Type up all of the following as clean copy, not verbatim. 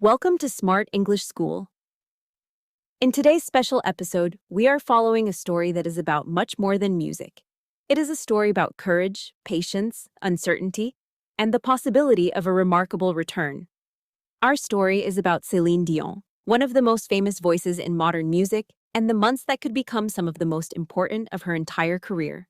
Welcome to Smart English School. In today's special episode, we are following a story that is about much more than music. It is a story about courage, patience, uncertainty, and the possibility of a remarkable return. Our story is about Céline Dion, one of the most famous voices in modern music, and the months that could become some of the most important of her entire career.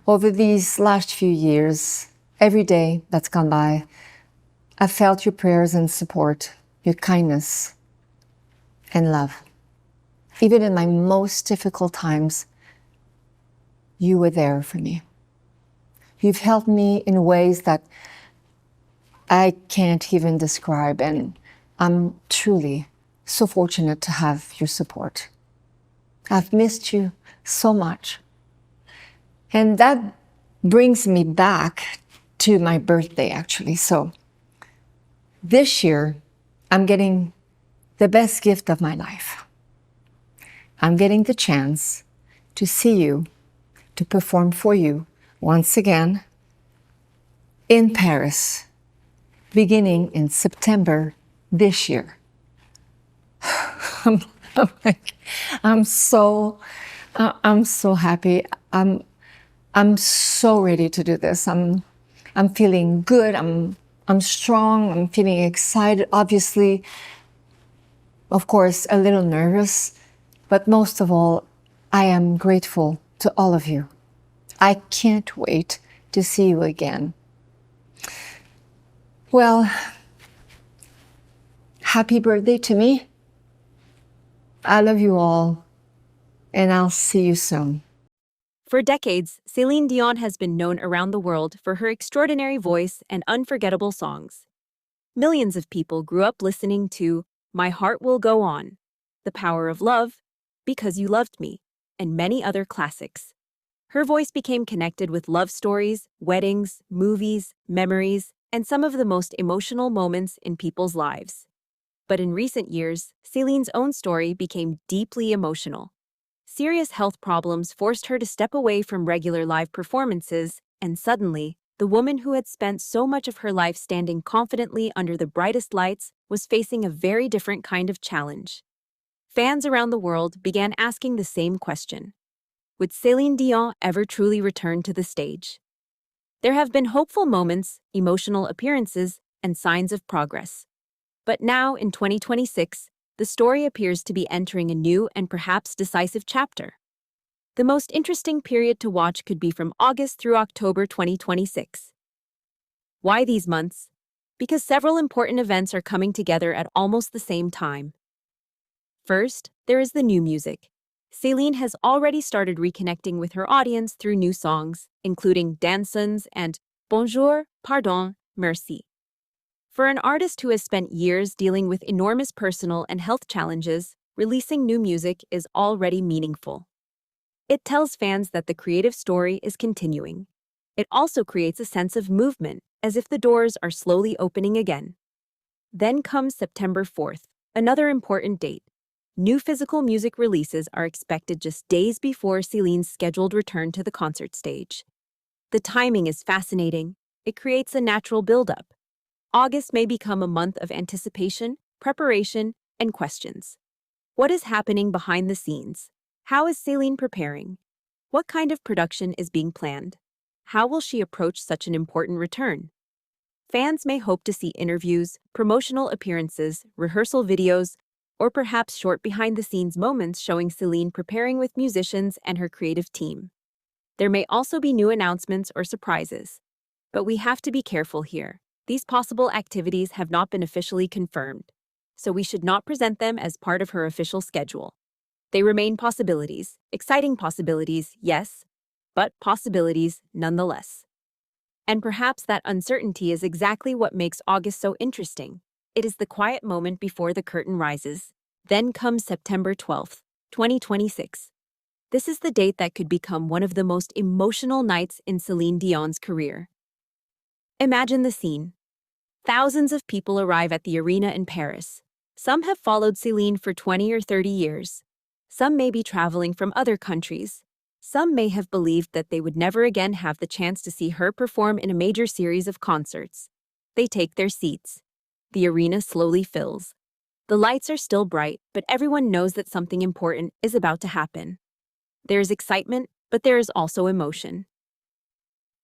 Over these last few years, every day that's gone by, I've felt your prayers and support, your kindness and love. Even in my most difficult times, you were there for me. You've helped me in ways that I can't even describe, and I'm truly so fortunate to have your support. I've missed you so much. And that brings me back to my birthday, actually. So this year, I'm getting the best gift of my life. I'm getting the chance to see you, to perform for you once again in Paris, beginning in September this year. I'm, I'm so happy. I'm so ready to do this. I'm feeling good. I'm strong. I'm feeling excited. Obviously, of course, a little nervous, but most of all, I am grateful to all of you. I can't wait to see you again. Well, happy birthday to me. I love you all, and I'll see you soon. For decades, Céline Dion has been known around the world for her extraordinary voice and unforgettable songs. Millions of people grew up listening to My Heart Will Go On, The Power of Love, Because You Loved Me, and many other classics. Her voice became connected with love stories, weddings, movies, memories, and some of the most emotional moments in people's lives. But in recent years, Céline's own story became deeply emotional. Serious health problems forced her to step away from regular live performances, and suddenly, the woman who had spent so much of her life standing confidently under the brightest lights was facing a very different kind of challenge. Fans around the world began asking the same question: would Céline Dion ever truly return to the stage? There have been hopeful moments, emotional appearances, and signs of progress. But now, in 2026, the story appears to be entering a new and perhaps decisive chapter. The most interesting period to watch could be from August through October 2026. Why these months? Because several important events are coming together at almost the same time. First, there is the new music. Céline has already started reconnecting with her audience through new songs, including Dansons and Bonjour, Pardon, Merci. For an artist who has spent years dealing with enormous personal and health challenges, releasing new music is already meaningful. It tells fans that the creative story is continuing. It also creates a sense of movement, as if the doors are slowly opening again. Then comes September 4th, another important date. New physical music releases are expected just days before Céline's scheduled return to the concert stage. The timing is fascinating. It creates a natural build-up. August may become a month of anticipation, preparation, and questions. What is happening behind the scenes? How is Céline preparing? What kind of production is being planned? How will she approach such an important return? Fans may hope to see interviews, promotional appearances, rehearsal videos, or perhaps short behind-the-scenes moments showing Céline preparing with musicians and her creative team. There may also be new announcements or surprises. But we have to be careful here. These possible activities have not been officially confirmed, so we should not present them as part of her official schedule. They remain possibilities, exciting possibilities, yes, but possibilities nonetheless. And perhaps that uncertainty is exactly what makes August so interesting. It is the quiet moment before the curtain rises. Then comes September 12th, 2026. This is the date that could become one of the most emotional nights in Céline Dion's career. Imagine the scene. Thousands of people arrive at the arena in Paris. Some have followed Céline for 20 or 30 years. Some may be traveling from other countries. Some may have believed that they would never again have the chance to see her perform in a major series of concerts. They take their seats. The arena slowly fills. The lights are still bright, but everyone knows that something important is about to happen. There is excitement, but there is also emotion.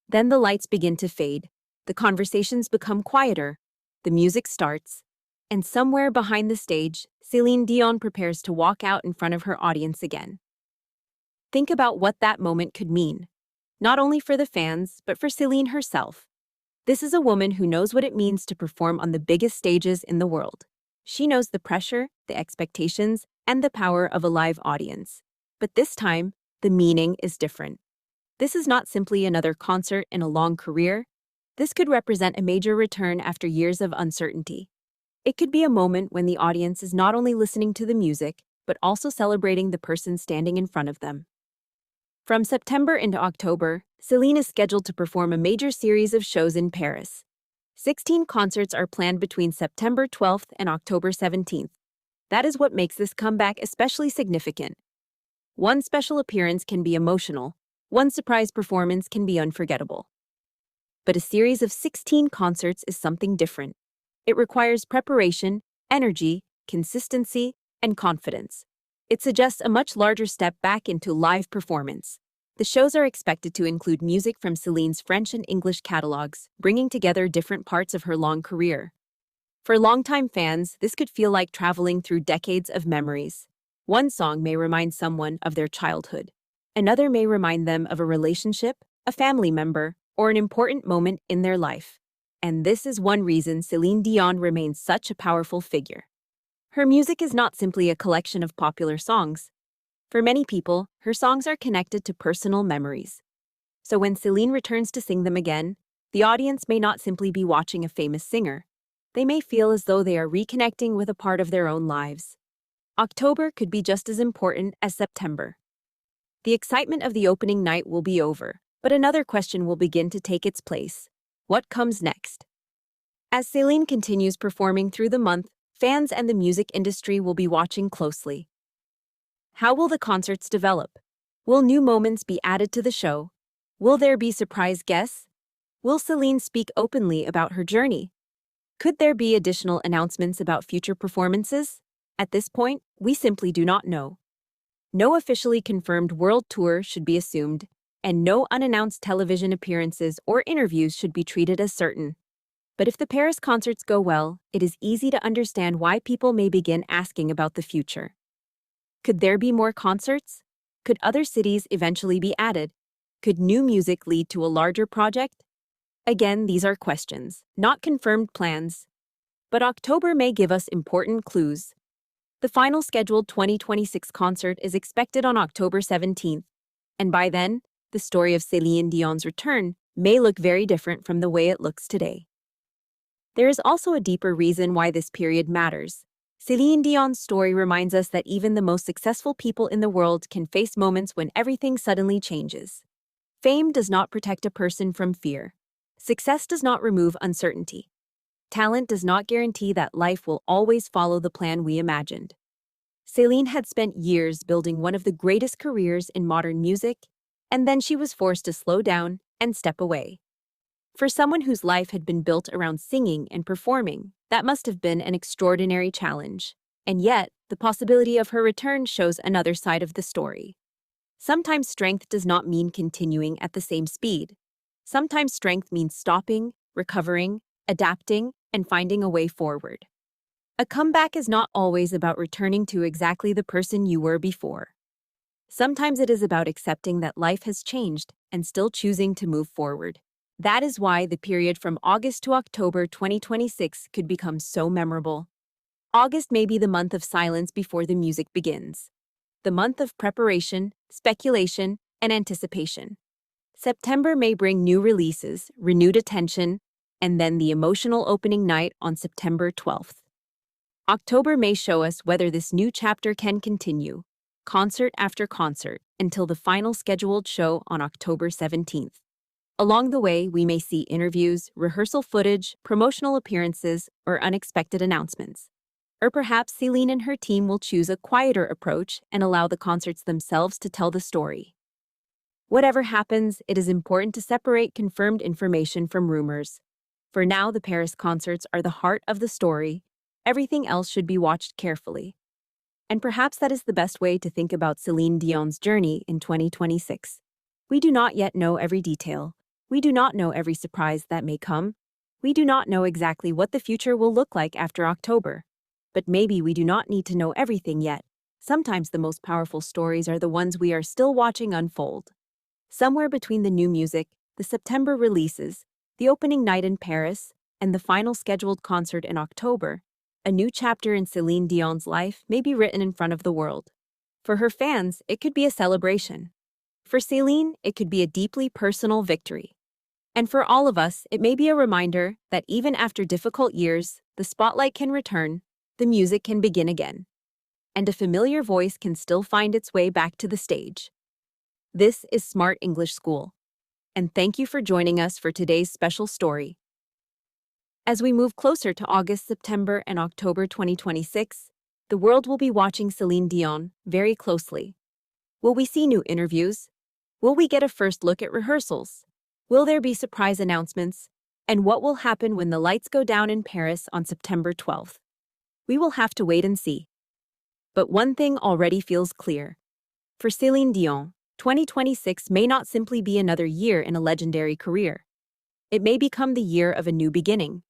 Then the lights begin to fade, the conversations become quieter, the music starts, and somewhere behind the stage, Céline Dion prepares to walk out in front of her audience again. Think about what that moment could mean, not only for the fans, but for Céline herself. This is a woman who knows what it means to perform on the biggest stages in the world. She knows the pressure, the expectations, and the power of a live audience. But this time, the meaning is different. This is not simply another concert in a long career. This could represent a major return after years of uncertainty. It could be a moment when the audience is not only listening to the music, but also celebrating the person standing in front of them. From September into October, Céline is scheduled to perform a major series of shows in Paris. 16 concerts are planned between September 12th and October 17th. That is what makes this comeback especially significant. One special appearance can be emotional, one surprise performance can be unforgettable. But a series of 16 concerts is something different. It requires preparation, energy, consistency, and confidence. It suggests a much larger step back into live performance. The shows are expected to include music from Céline's French and English catalogs, bringing together different parts of her long career. For longtime fans, this could feel like traveling through decades of memories. One song may remind someone of their childhood. Another may remind them of a relationship, a family member, or an important moment in their life. And this is one reason Céline Dion remains such a powerful figure. Her music is not simply a collection of popular songs. For many people, her songs are connected to personal memories. So when Céline returns to sing them again, the audience may not simply be watching a famous singer. They may feel as though they are reconnecting with a part of their own lives. October could be just as important as September. The excitement of the opening night will be over, but another question will begin to take its place. What comes next? As Céline continues performing through the month, fans and the music industry will be watching closely. How will the concerts develop? Will new moments be added to the show? Will there be surprise guests? Will Céline speak openly about her journey? Could there be additional announcements about future performances? At this point, we simply do not know. No officially confirmed world tour should be assumed, and no unannounced television appearances or interviews should be treated as certain. But if the Paris concerts go well, it is easy to understand why people may begin asking about the future. Could there be more concerts? Could other cities eventually be added? Could new music lead to a larger project? Again, these are questions, not confirmed plans. But October may give us important clues. The final scheduled 2026 concert is expected on October 17th, and by then, the story of Céline Dion's return may look very different from the way it looks today. There is also a deeper reason why this period matters. Céline Dion's story reminds us that even the most successful people in the world can face moments when everything suddenly changes. Fame does not protect a person from fear. Success does not remove uncertainty. Talent does not guarantee that life will always follow the plan we imagined. Céline had spent years building one of the greatest careers in modern music, and then she was forced to slow down and step away. For someone whose life had been built around singing and performing, that must have been an extraordinary challenge. And yet, the possibility of her return shows another side of the story. Sometimes strength does not mean continuing at the same speed. Sometimes strength means stopping, recovering, adapting, and finding a way forward. A comeback is not always about returning to exactly the person you were before. Sometimes it is about accepting that life has changed and still choosing to move forward. That is why the period from August to October 2026 could become so memorable. August may be the month of silence before the music begins. The month of preparation, speculation, and anticipation. September may bring new releases, renewed attention, and then the emotional opening night on September 12th. October may show us whether this new chapter can continue, concert after concert, until the final scheduled show on October 17th. Along the way, we may see interviews, rehearsal footage, promotional appearances, or unexpected announcements. Or perhaps Céline and her team will choose a quieter approach and allow the concerts themselves to tell the story. Whatever happens, it is important to separate confirmed information from rumors. For now, the Paris concerts are the heart of the story. Everything else should be watched carefully. And perhaps that is the best way to think about Céline Dion's journey in 2026. We do not yet know every detail. We do not know every surprise that may come. We do not know exactly what the future will look like after October. But maybe we do not need to know everything yet. Sometimes the most powerful stories are the ones we are still watching unfold. Somewhere between the new music, the September releases, the opening night in Paris, and the final scheduled concert in October, a new chapter in Céline Dion's life may be written in front of the world. For her fans, it could be a celebration. For Céline, it could be a deeply personal victory. And for all of us, it may be a reminder that even after difficult years, the spotlight can return, the music can begin again, and a familiar voice can still find its way back to the stage. This is Smart English School, and thank you for joining us for today's special story. As we move closer to August, September, and October 2026, the world will be watching Céline Dion very closely. Will we see new interviews? Will we get a first look at rehearsals? Will there be surprise announcements? And what will happen when the lights go down in Paris on September 12th? We will have to wait and see. But one thing already feels clear. For Céline Dion, 2026 may not simply be another year in a legendary career. It may become the year of a new beginning.